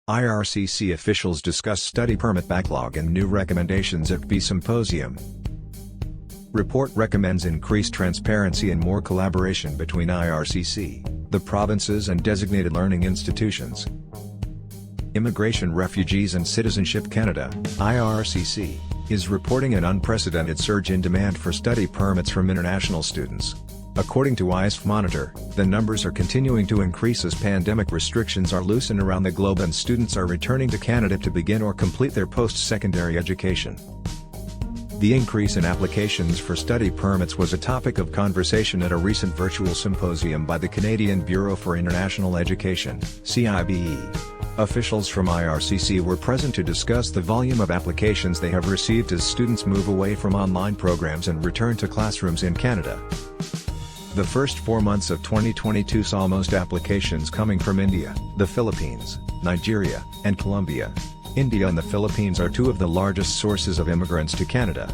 IRCC officials discuss study permit backlog and new recommendations at Ircc symposium. Report recommends increased transparency and more collaboration between IRCC, the provinces and designated learning institutions. Immigration, Refugees and Citizenship Canada, IRCC, is reporting an unprecedented surge in demand for study permits from international students. According to WISA Monitor, the numbers are continuing to increase as pandemic restrictions are loosened around the globe and students are returning to Canada to begin or complete their post-secondary education. The increase in applications for study permits was a topic of conversation at a recent virtual symposium by the Canadian Bureau for International Education, CBIE. Officials from IRCC were present to discuss the volume of applications they have received as students move away from online programs and return to classrooms in Canada. The first 4 months of 2022 saw most applications coming from India, the Philippines, Nigeria, and Colombia. India and the Philippines are two of the largest sources of immigrants to Canada.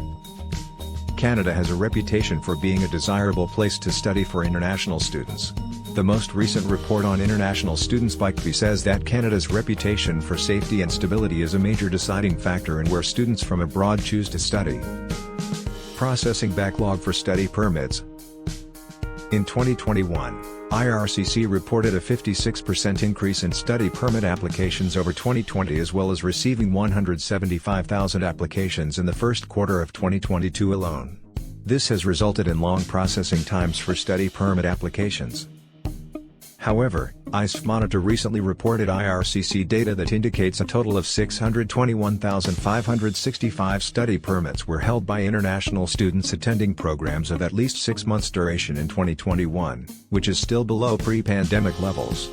Canada has a reputation for being a desirable place to study for international students. The most recent report on international students by CBIE says that Canada's reputation for safety and stability is a major deciding factor in where students from abroad choose to study. Processing backlog for study permits. In 2021, IRCC reported a 56% increase in study permit applications over 2020 as well as receiving 175,000 applications in the first quarter of 2022 alone. This has resulted in long processing times for study permit applications. However, WISA Monitor recently reported IRCC data that indicates a total of 621,565 study permits were held by international students attending programs of at least 6 months duration in 2021, which is still below pre-pandemic levels.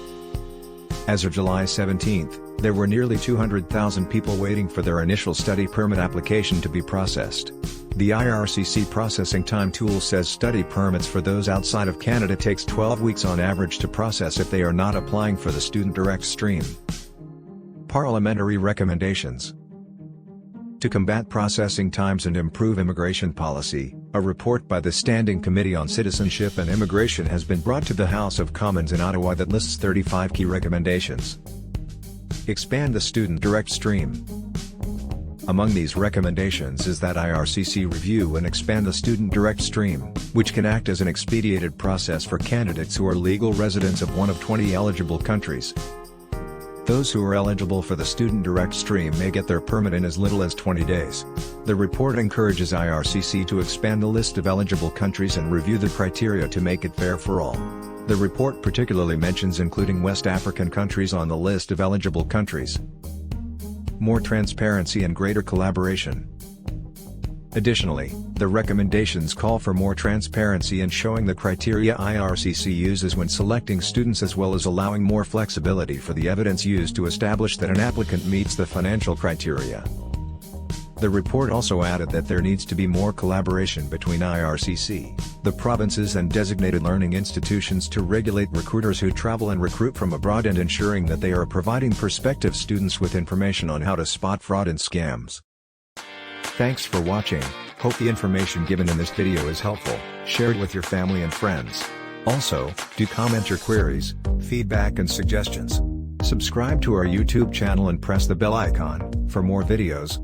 As of July 17, there were nearly 200,000 people waiting for their initial study permit application to be processed. The IRCC processing time tool says study permits for those outside of Canada takes 12 weeks on average to process if they are not applying for the student direct stream. Parliamentary recommendations. To combat processing times and improve immigration policy, a report by the Standing Committee on Citizenship and Immigration has been brought to the House of Commons in Ottawa that lists 35 key recommendations. Expand the student direct stream. Among these recommendations is that IRCC review and expand the student direct stream, which can act as an expedited process for candidates who are legal residents of one of 20 eligible countries. Those who are eligible for the student direct stream may get their permit in as little as 20 days. The report encourages IRCC to expand the list of eligible countries and review the criteria to make it fair for all. The report particularly mentions including West African countries on the list of eligible countries. More transparency and greater collaboration. Additionally, the recommendations call for more transparency in showing the criteria IRCC uses when selecting students as well as allowing more flexibility for the evidence used to establish that an applicant meets the financial criteria. The report also added that there needs to be more collaboration between IRCC, the provinces and designated learning institutions to regulate recruiters who travel and recruit from abroad and ensuring that they are providing prospective students with information on how to spot fraud and scams. Thanks for watching. Hope the information given in this video is helpful. Share it with your family and friends. Also, do comment your queries, feedback and suggestions. Subscribe to our YouTube channel and press the bell icon for more videos.